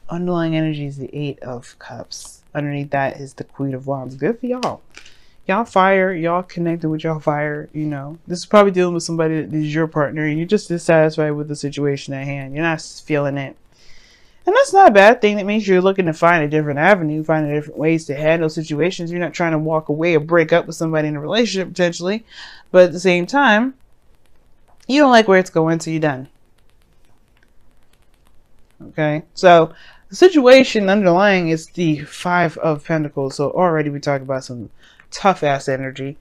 underlying energy is the Eight of Cups. Underneath that is the Queen of Wands. Good for y'all. Y'all fire. Y'all connected with y'all fire. You know, this is probably dealing with somebody that is your partner and you're just dissatisfied with the situation at hand. You're not feeling it. And that's not a bad thing. That means you're looking to find a different avenue, find different ways to handle situations. You're not trying to walk away or break up with somebody in a relationship potentially. But at the same time, you don't like where it's going, so you're done. Okay, so the situation underlying is the Five of Pentacles. So already we talked about some tough ass energy.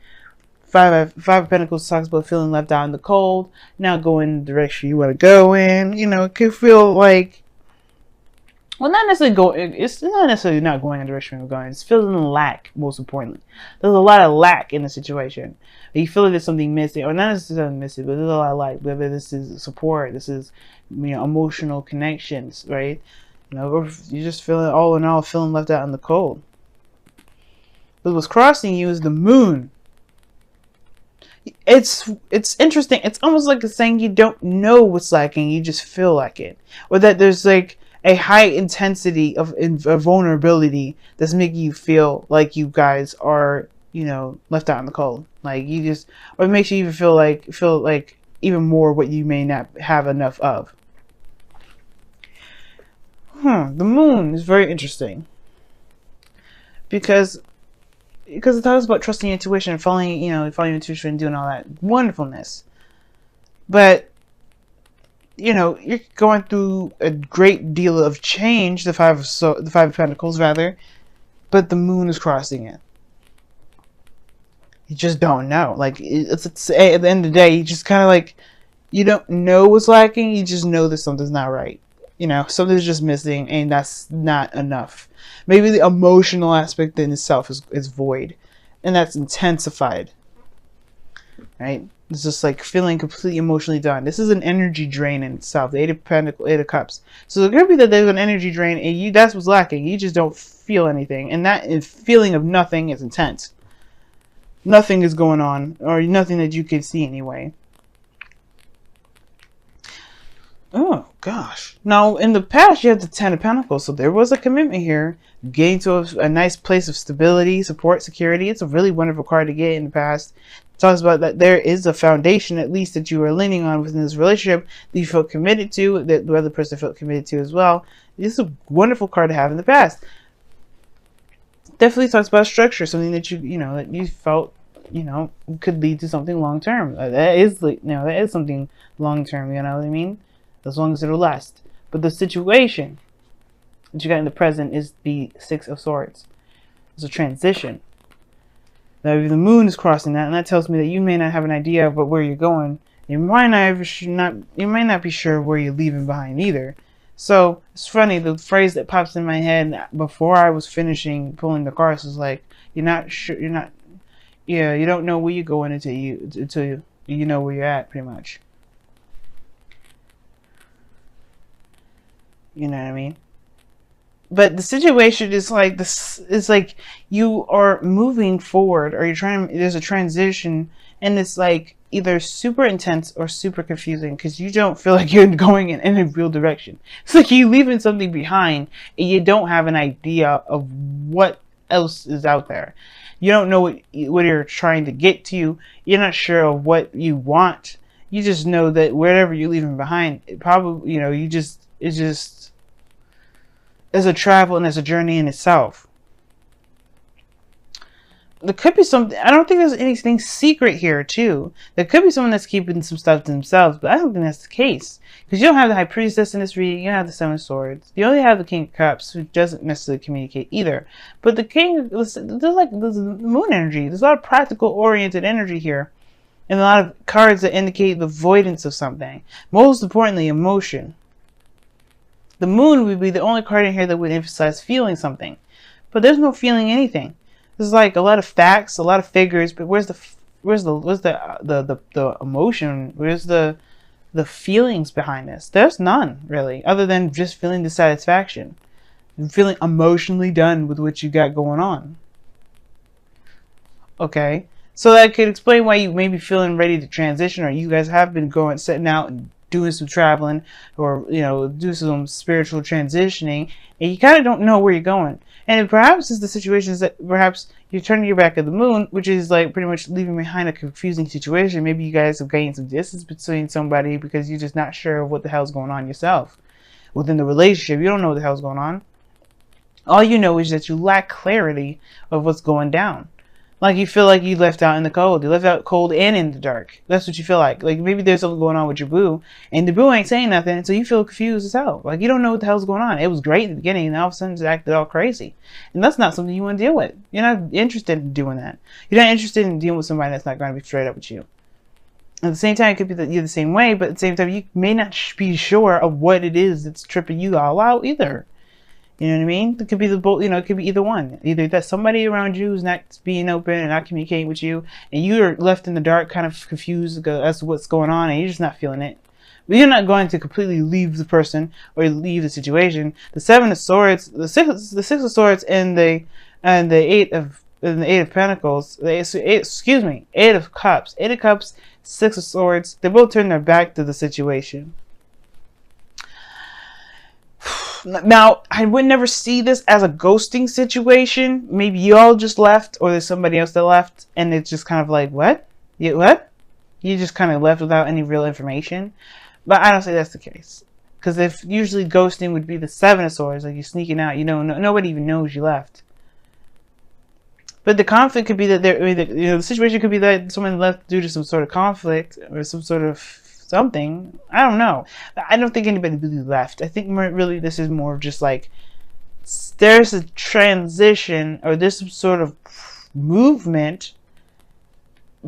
Five of Pentacles talks about feeling left out in the cold, not going in the direction you want to go in. You know, it could feel like, well, not necessarily go. It's not necessarily not going in the direction you're going. It's feeling lack, most importantly. There's a lot of lack in the situation. You feel like there's something missing, or not necessarily missing, but there's a lot of lack. Whether this is support, this is, you know, emotional connections, right? You know, or you're just feeling, all in all, feeling left out in the cold. But what's crossing you is the moon. It's interesting. It's almost like it's saying you don't know what's lacking, you just feel like it, or that there's like a high intensity of vulnerability that's making you feel like you guys are, you know, left out in the cold. Like you just, or it makes you even feel like even more what you may not have enough of. The moon is very interesting because it talks about trusting your intuition and following your intuition and doing all that wonderfulness. But you know, you're going through a great deal of change, the Five of Pentacles rather, but the moon is crossing it. You just don't know. Like, it's at the end of the day, you just kind of like, you don't know what's lacking, you just know that something's not right. You know, something's just missing, and that's not enough. Maybe the emotional aspect in itself is void, and that's intensified. Right? It's just like feeling completely emotionally done. This is an energy drain in itself. The Eight of Pentacles, Eight of Cups. So it could be that there's an energy drain, and that's what's lacking. You just don't feel anything, and that feeling of nothing is intense. Nothing is going on, or nothing that you can see anyway. Oh gosh. Now in the past you had the Ten of Pentacles, so there was a commitment here, getting to a nice place of stability, support, security. It's a really wonderful card to get in the past. It talks about that there is a foundation at least that you are leaning on within this relationship that you felt committed to, that the other person felt committed to as well. This is a wonderful card to have in the past. Definitely talks about structure, something that that you felt, could lead to something long term. That is something long term, you know what I mean? As long as it'll last. But the situation that you got in the present is the Six of Swords. It's a transition. Now the moon is crossing that, and that tells me that you may not have an idea of where you're going. You might not be sure where you're leaving behind either. So it's funny, the phrase that pops in my head before I was finishing pulling the cards was like, you don't know where you're going until you know where you're at, pretty much. You know what I mean? But the situation is like this. It's like you are moving forward, or there's a transition, and it's like either super intense or super confusing because you don't feel like you're going in any real direction. It's like you're leaving something behind, and you don't have an idea of what else is out there. You don't know what you're trying to get to. You're not sure of what you want. You just know that wherever you're leaving behind, it probably, it's a travel and it's a journey in itself. There could be something, I don't think there's anything secret here too. There could be someone that's keeping some stuff to themselves, but I don't think that's the case. Because you don't have the High Priestess in this reading, you don't have the Seven of Swords. You only have the King of Cups, who doesn't necessarily communicate either. But the King, there's moon energy. There's a lot of practical oriented energy here. And a lot of cards that indicate the avoidance of something. Most importantly, emotion. The moon would be the only card in here that would emphasize feeling something. But there's no feeling anything. There's like a lot of facts, a lot of figures, but where's the emotion? Where's the feelings behind this? There's none, really, other than just feeling dissatisfaction. And feeling emotionally done with what you got going on. Okay? So that could explain why you may be feeling ready to transition, or you guys have been setting out and doing some traveling, or do some spiritual transitioning, and you kind of don't know where you're going. And perhaps it's the situations that perhaps you're turning your back at the moon, which is like pretty much leaving behind a confusing situation. Maybe you guys have gained some distance between somebody because you're just not sure what the hell's going on yourself within the relationship. You don't know what the hell's going on. All you know is that you lack clarity of what's going down. Like, you feel like you left out in the cold. You left out cold and in the dark. That's what you feel like. Like, maybe there's something going on with your boo, and the boo ain't saying nothing, so you feel confused as hell. Like, you don't know what the hell's going on. It was great in the beginning, and all of a sudden it's acted all crazy. And that's not something you want to deal with. You're not interested in doing that. You're not interested in dealing with somebody that's not going to be straight up with you. At the same time, it could be that you're the same way, but at the same time, you may not be sure of what it is that's tripping you all out either. You know what I mean? It could be the both. It could be either one. Either that somebody around you is not being open and not communicating with you, and you're left in the dark, kind of confused as to what's going on, and you're just not feeling it. But you're not going to completely leave the person or leave the situation. The Seven of Swords, the Six of Swords, and the Eight of Pentacles. Eight of Cups. Eight of Cups, Six of Swords. They both turn their back to the situation. Now, I would never see this as a ghosting situation. Maybe you all just left, or there's somebody else that left, and it's just kind of like, what? What? You just kind of left without any real information. But I don't say that's the case. Because if usually ghosting would be the Seven of Swords, like you're sneaking out, nobody even knows you left. But the conflict could be that the situation could be that someone left due to some sort of conflict or some sort of something. I don't know. I don't think anybody really left. I think really this is more of just like there's a transition or there's some sort of movement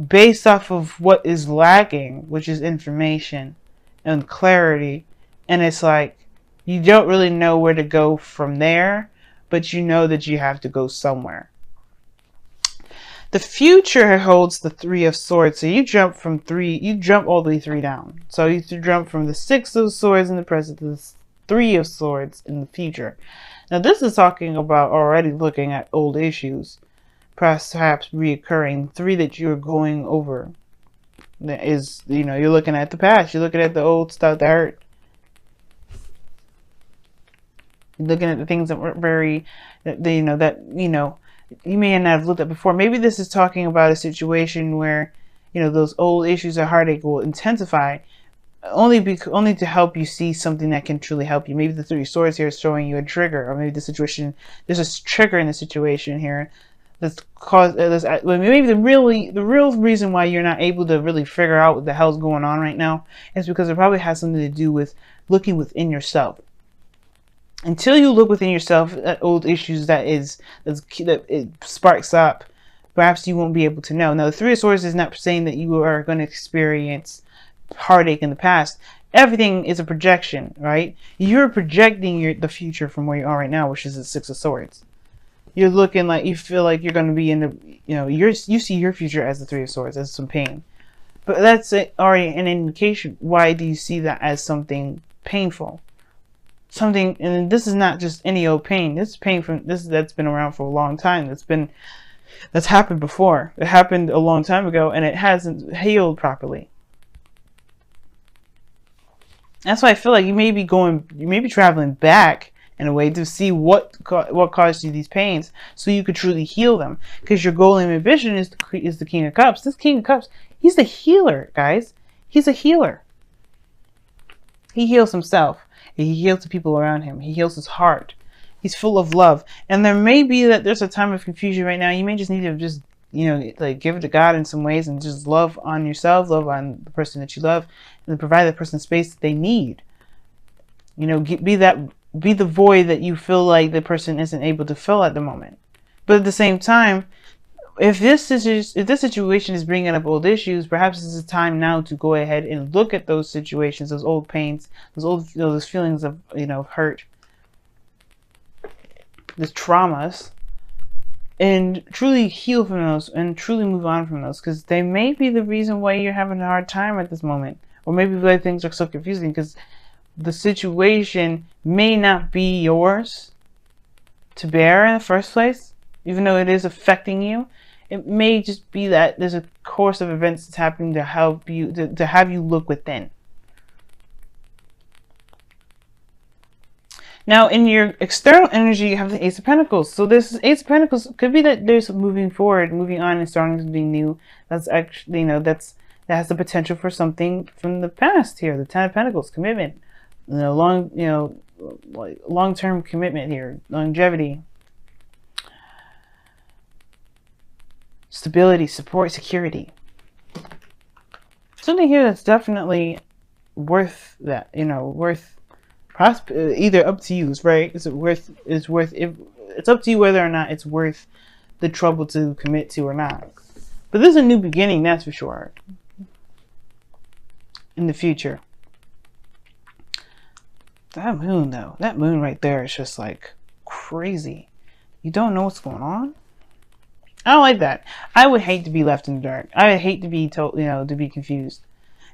based off of what is lacking, which is information and clarity. And it's like you don't really know where to go from there, but you know that you have to go somewhere. The future holds the Three of Swords. So you jump all the way 3 down. So you jump from the Six of Swords in the present to the Three of Swords in the future. Now this is talking about already looking at old issues, perhaps reoccurring. 3 that you're going over. That is, you're looking at the past. You're looking at the old stuff that hurt. You're looking at the things that weren't very, you may not have looked at before. Maybe this is talking about a situation where, those old issues of heartache will intensify only to help you see something that can truly help you. Maybe the Three of Swords here is showing you a trigger, or maybe there's a trigger in the situation here that's caused. Maybe the real reason why you're not able to really figure out what the hell's going on right now is because it probably has something to do with looking within yourself. Until you look within yourself at old issues that it sparks up, perhaps you won't be able to know. Now, the Three of Swords is not saying that you are going to experience heartache in the past. Everything is a projection, right? You're projecting the future from where you are right now, which is the Six of Swords. You're looking like you feel like you're going to be in the, you see your future as the Three of Swords, as some pain. But that's already an indication. Why do you see that as something painful? Something, and this is not just any old pain. This is pain that's been around for a long time. That's happened before. It happened a long time ago, and it hasn't healed properly. That's why I feel like you may be traveling back in a way to see what caused you these pains, so you could truly heal them. Because your goal and ambition is the King of Cups. This King of Cups, he's the healer, guys. He's a healer. He heals himself. He heals the people around him. He heals his heart. He's full of love. And there may be that there's a time of confusion right now. You may just need to just, give it to God in some ways and just love on yourself, love on the person that you love, and provide that person space that they need. Be the void that you feel like the person isn't able to fill at the moment. But at the same time, if this situation is bringing up old issues, perhaps it's a time now to go ahead and look at those situations, those old pains, those feelings of hurt, those traumas, and truly heal from those and truly move on from those, because they may be the reason why you're having a hard time at this moment, or maybe why things are so confusing because the situation may not be yours to bear in the first place, even though it is affecting you. It may just be that there's a course of events that's happening to help you, to have you look within. Now, in your external energy, you have the Ace of Pentacles. So this Ace of Pentacles could be that there's moving forward, moving on, and starting something new. That's actually, that has the potential for something from the past here. The Ten of Pentacles, commitment, long-term commitment here, longevity, stability, support, security. Something here that's definitely worth that, worth either up to you, right? It's up to you whether or not it's worth the trouble to commit to or not. But this is a new beginning, that's for sure. In the future. That moon though, that moon right there is just like crazy. You don't know what's going on? I don't like that. I would hate to be left in the dark. I would hate to be told, to be confused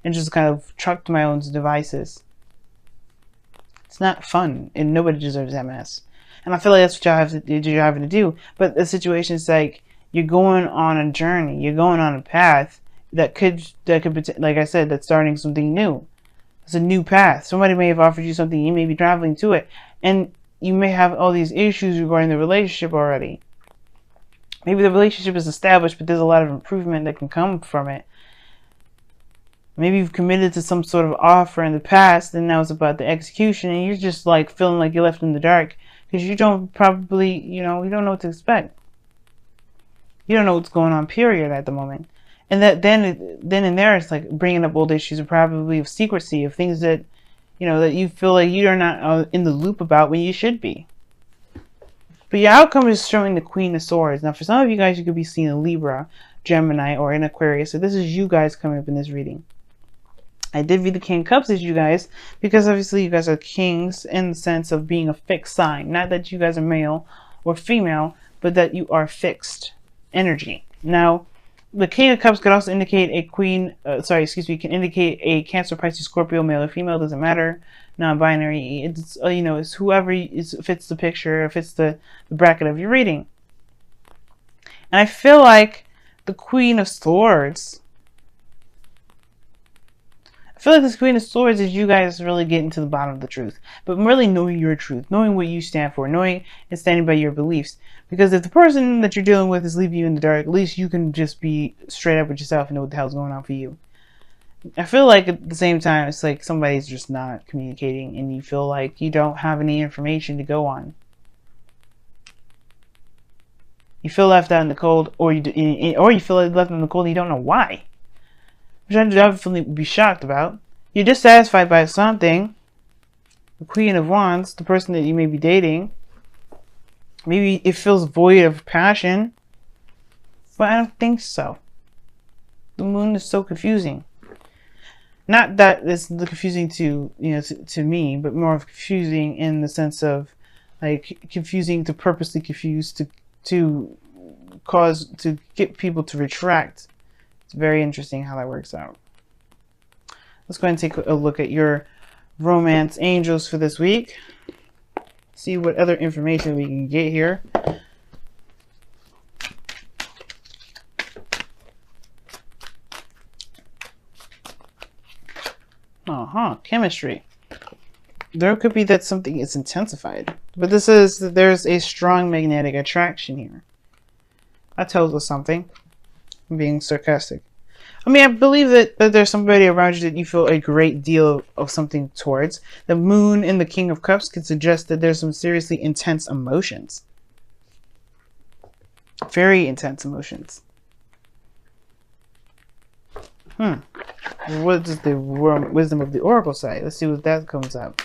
and just kind of trucked to my own devices. It's not fun, and nobody deserves that mess. And I feel like that's what you're having to do. But the situation is like you're going on a journey, you're going on a path that could, like I said, that's starting something new. It's a new path. Somebody may have offered you something, you may be traveling to it, and you may have all these issues regarding the relationship already. Maybe the relationship is established, but there's a lot of improvement that can come from it. Maybe you've committed to some sort of offer in the past, and now it's about the execution, and you're just like feeling like you're left in the dark because you don't probably, you don't know what to expect. You don't know what's going on, period, at the moment. And that then and there, it's like bringing up old issues of probably of secrecy, of things that, that you feel like you are not in the loop about when you should be. But your outcome is showing the Queen of Swords. Now, for some of you guys, you could be seeing a Libra, Gemini, or an Aquarius. So this is you guys coming up in this reading. I did read the King of Cups as you guys, because obviously you guys are kings in the sense of being a fixed sign. Not that you guys are male or female, but that you are fixed energy. Now, the King of Cups could also indicate a can indicate a Cancer, Pisces, Scorpio, male or female, doesn't matter. Non-binary. It's it's whoever fits the picture, fits the bracket of your reading. And I feel like the Queen of Swords. I feel like this Queen of Swords is you guys really getting to the bottom of the truth, but really knowing your truth, knowing what you stand for, knowing and standing by your beliefs. Because if the person that you're dealing with is leaving you in the dark, at least you can just be straight up with yourself and know what the hell's going on for you. I feel like at the same time, it's like somebody's just not communicating and you feel like you don't have any information to go on. You feel left out in the cold, or you feel like left in the cold and you don't know why. Which I'd definitely be shocked about. You're dissatisfied by something. The Queen of Wands, the person that you may be dating. Maybe it feels void of passion. But I don't think so. The moon is so confusing. Not that it's confusing to to me, but more of confusing in the sense of like confusing to purposely confuse to get people to retract. It's very interesting how that works out. Let's go ahead and take a look at your romance angels for this week. See what other information we can get here. Chemistry. There could be that something is intensified. But this is that there's a strong magnetic attraction here. That tells us something. I'm being sarcastic. I mean, I believe that there's somebody around you that you feel a great deal of something towards. The moon and the King of Cups could suggest that there's some seriously intense emotions. Very intense emotions. What does the wisdom of the Oracle say? Let's see what that comes up.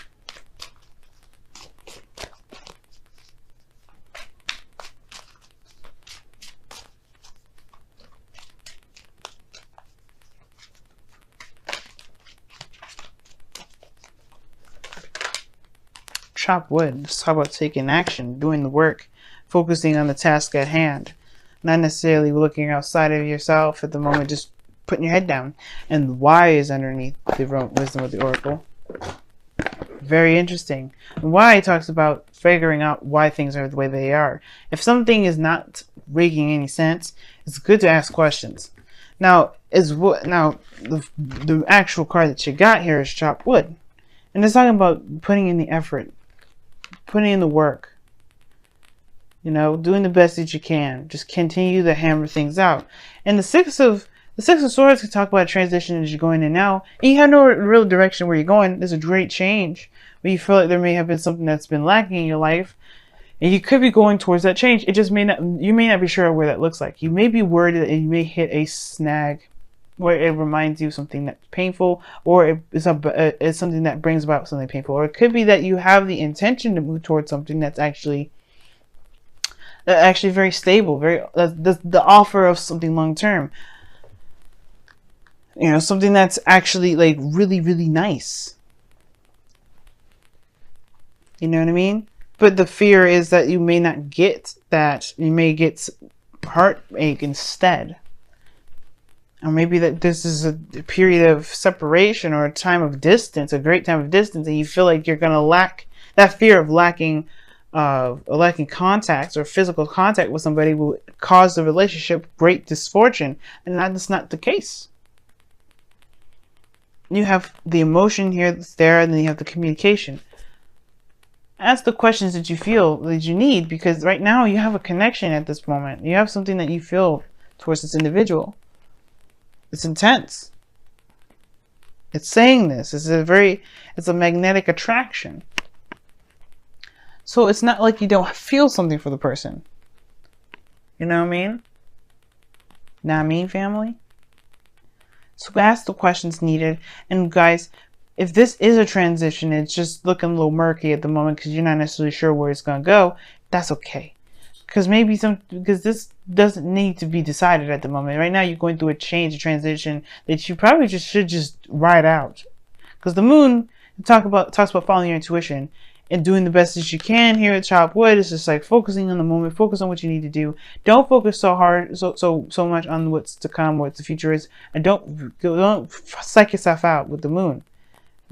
Chop wood. Let's talk about taking action, doing the work, focusing on the task at hand. Not necessarily looking outside of yourself at the moment, just putting your head down. And why is underneath the wisdom of the Oracle. Very interesting. And why talks about figuring out why things are the way they are. If something is not making any sense, it's good to ask questions. Now, the actual card that you got here is chop wood. And it's talking about putting in the effort. putting in the work. You know, doing the best that you can. Just continue to hammer things out. And the Six of Swords can talk about a transition as you're going in now. And you have no real direction where you're going. There's a great change, but you feel like there may have been something that's been lacking in your life, and you could be going towards that change. It just may not. You may not be sure where that looks like. You may be worried that you may hit a snag where it reminds you of something that's painful, or it's something that brings about something painful, or it could be that you have the intention to move towards something that's actually very stable, very the offer of something long term. You know, something that's actually like really, really nice. You know what I mean? But the fear is that you may not get that. You may get heartache instead. Or maybe that this is a period of separation or a time of distance, a great time of distance, and you feel like you're going to lack that fear of lacking contacts or physical contact with somebody will cause the relationship great misfortune. And that's not the case. You have the emotion here that's there, and then you have the communication. Ask the questions that you feel that you need, because right now you have a connection at this moment. You have something that you feel towards this individual. It's intense. It's saying this. It's a magnetic attraction. So it's not like you don't feel something for the person. You know what I mean? Know what I mean, family? So ask the questions needed. And guys, if this is a transition, it's just looking a little murky at the moment because you're not necessarily sure where it's going to go, that's okay. Because this doesn't need to be decided at the moment. Right now, you're going through a transition that you probably should just ride out. Because the moon talks about following your intuition and doing the best that you can here at Chopped Wood. It's just like focusing on the moment, focus on what you need to do. Don't focus so much on what's to come, what the future is, and don't psych yourself out with the moon.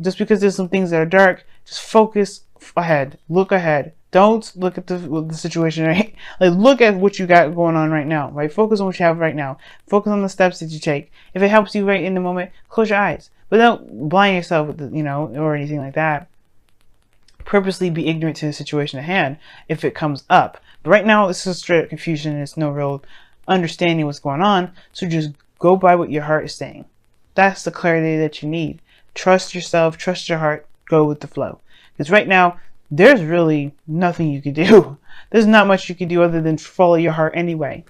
Just because there's some things that are dark, just focus ahead, look ahead. Don't look at the situation, right? Like, look at what you got going on right now, right? Focus on what you have right now. Focus on the steps that you take. If it helps you right in the moment, close your eyes. But don't blind yourself with or anything like that. Purposely be ignorant to the situation at hand if it comes up. But right now, it's just straight confusion. There's no real understanding what's going on. So just go by what your heart is saying. That's the clarity that you need. Trust yourself. Trust your heart. Go with the flow. Because right now, there's really nothing you can do. There's not much you can do other than follow your heart anyway.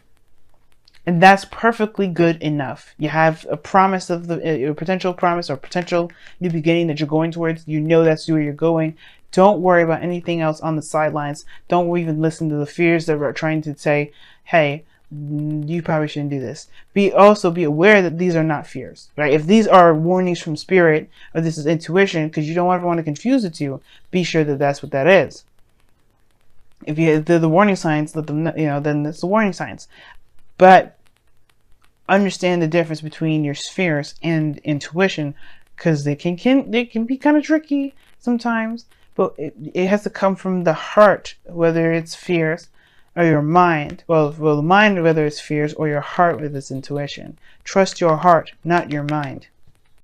And that's perfectly good enough. You have a promise of a potential promise or potential new beginning that you're going towards. You know that's where you're going. Don't worry about anything else on the sidelines. Don't even listen to the fears that are trying to say, hey, you probably shouldn't do this. Also be aware that these are not fears, right? If these are warnings from spirit, or this is intuition, because you don't ever want to confuse the two, be sure that that's what that is. If they're the warning signs, let them know, then it's the warning signs. But understand the difference between your spheres and intuition, because they can be kind of tricky sometimes. But it has to come from the heart, whether it's fears or your mind. Well, the mind, whether it's fears, or your heart, whether it's intuition. Trust your heart, not your mind.